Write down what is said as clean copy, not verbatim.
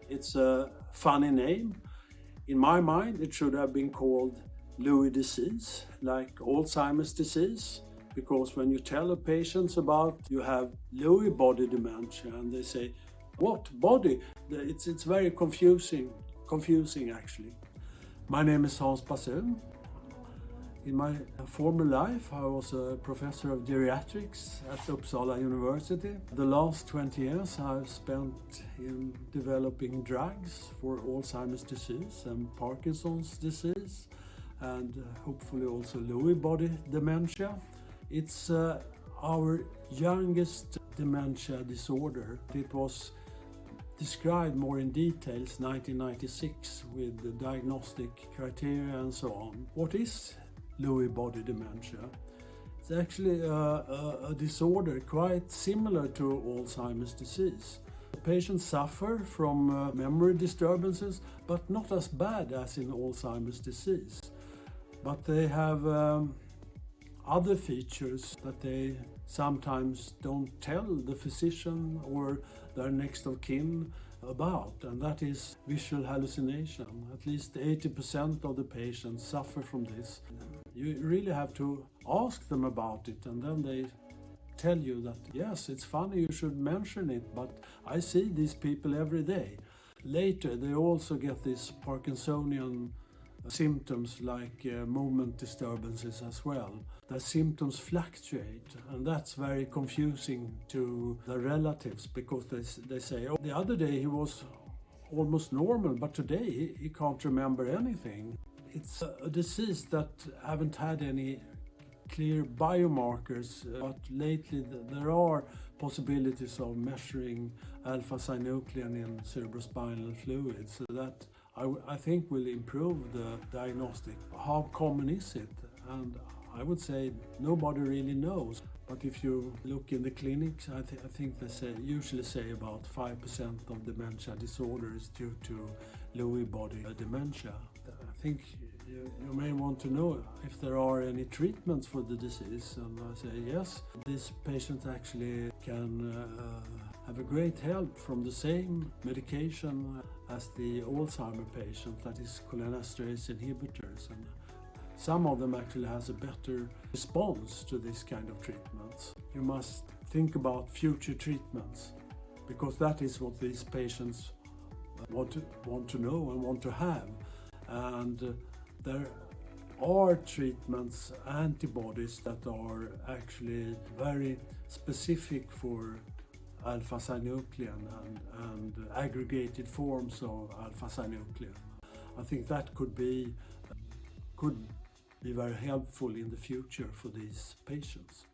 It's a funny name. In my mind, it should have been called Lewy disease, like Alzheimer's disease, because when you tell a patient about you have Lewy body dementia and they say, what body? It's very confusing actually. My name is Hans Basun. In my former life, I was a professor of geriatrics at Uppsala University. The last 20 years I've spent in developing drugs for Alzheimer's disease and Parkinson's disease, and hopefully also Lewy body dementia. It's our youngest dementia disorder. It was described more in details 1996 with the diagnostic criteria and so on. What is Lewy body dementia? It's actually a disorder quite similar to Alzheimer's disease. The patients suffer from memory disturbances, but not as bad as in Alzheimer's disease. But they have other features that they sometimes don't tell the physician or their next of kin about, and that is visual hallucination. At least 80% of the patients suffer from this. You really have to ask them about it, and then they tell you that, yes, it's funny, you should mention it, but I see these people every day. Later, they also get these Parkinsonian symptoms like movement disturbances as well. The symptoms fluctuate, and that's very confusing to the relatives, because they say, oh, the other day he was almost normal, but today he can't remember anything. It's a disease that haven't had any clear biomarkers, but lately there are possibilities of measuring alpha-synuclein in cerebrospinal fluid, so that I think will improve the diagnostic. How common is it? And I would say nobody really knows. But if you look in the clinics, I think they usually say about 5% of dementia disorders due to Lewy body dementia. I think you may want to know if there are any treatments for the disease, and I say yes. These patients actually can have a great help from the same medication as the Alzheimer patient, that is cholinesterase inhibitors, and some of them actually has a better response to this kind of treatments. You must think about future treatments, because that is what these patients want to know and want to have. And there are treatments, antibodies that are actually very specific for alpha-synuclein and aggregated forms of alpha-synuclein. I think that could be very helpful in the future for these patients.